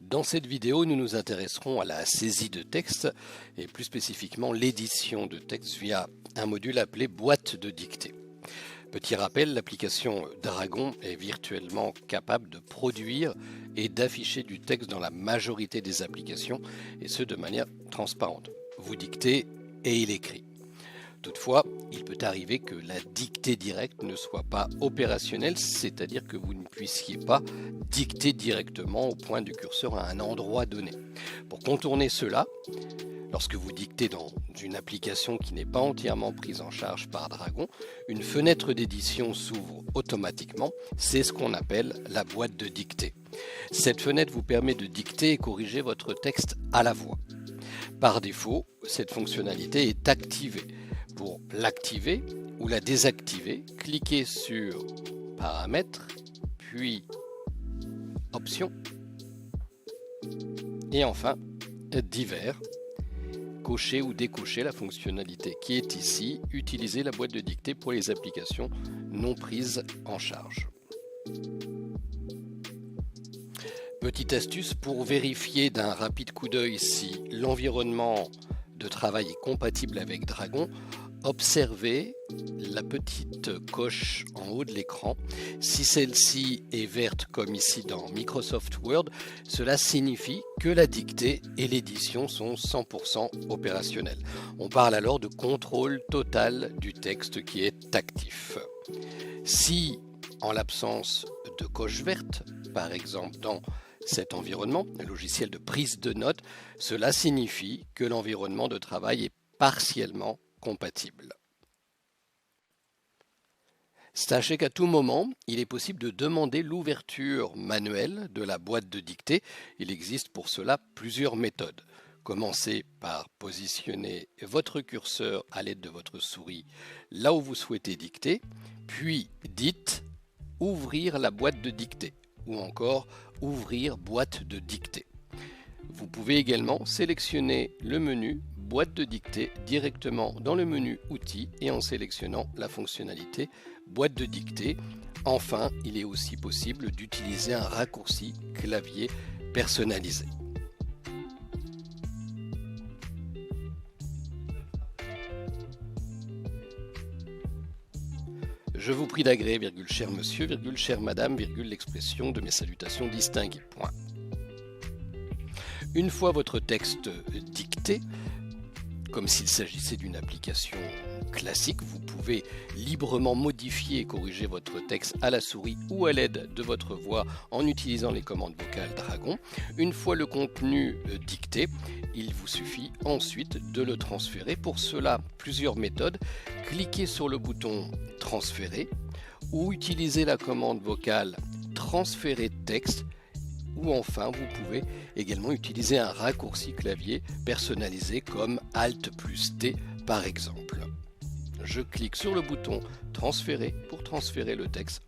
Dans cette vidéo, nous nous intéresserons à la saisie de texte et plus spécifiquement l'édition de texte via un module appelé boîte de dictée. Petit rappel, l'application Dragon est virtuellement capable de produire et d'afficher du texte dans la majorité des applications et ce de manière transparente. Vous dictez et il écrit. Toutefois, il peut arriver que la dictée directe ne soit pas opérationnelle, c'est-à-dire que vous ne puissiez pas dicter directement au point du curseur à un endroit donné. Pour contourner cela, lorsque vous dictez dans une application qui n'est pas entièrement prise en charge par Dragon, une fenêtre d'édition s'ouvre automatiquement, c'est ce qu'on appelle la boîte de dictée. Cette fenêtre vous permet de dicter et corriger votre texte à la voix. Par défaut, cette fonctionnalité est activée. Pour l'activer ou la désactiver, cliquez sur Paramètres, puis Options, et enfin Divers. Cochez ou décochez la fonctionnalité qui est ici. Utilisez la boîte de dictée pour les applications non prises en charge. Petite astuce pour vérifier d'un rapide coup d'œil si l'environnement de travail est compatible avec Dragon. Observez la petite coche en haut de l'écran. Si celle-ci est verte comme ici dans Microsoft Word, cela signifie que la dictée et l'édition sont 100% opérationnelles. On parle alors de contrôle total du texte qui est actif. Si, en l'absence de coche verte, par exemple dans cet environnement, un logiciel de prise de notes, cela signifie que l'environnement de travail est partiellement compatible. Sachez qu'à tout moment, il est possible de demander l'ouverture manuelle de la boîte de dictée. Il existe pour cela plusieurs méthodes. Commencez par positionner votre curseur à l'aide de votre souris là où vous souhaitez dicter, puis dites « Ouvrir la boîte de dictée » ou encore « Ouvrir boîte de dictée ». Vous pouvez également sélectionner le menu boîte de dictée directement dans le menu outils et en sélectionnant la fonctionnalité boîte de dictée. Enfin, il est aussi possible d'utiliser un raccourci clavier personnalisé. Je vous prie d'agréer, cher monsieur, chère madame, l'expression de mes salutations distinguées. Point. Une fois votre texte dicté, comme s'il s'agissait d'une application classique, vous pouvez librement modifier et corriger votre texte à la souris ou à l'aide de votre voix en utilisant les commandes vocales Dragon. Une fois le contenu dicté, il vous suffit ensuite de le transférer. Pour cela, plusieurs méthodes. Cliquez sur le bouton Transférer ou utilisez la commande vocale Transférer texte. Ou enfin, vous pouvez également utiliser un raccourci clavier personnalisé comme Alt plus T par exemple. Je clique sur le bouton Transférer pour transférer le texte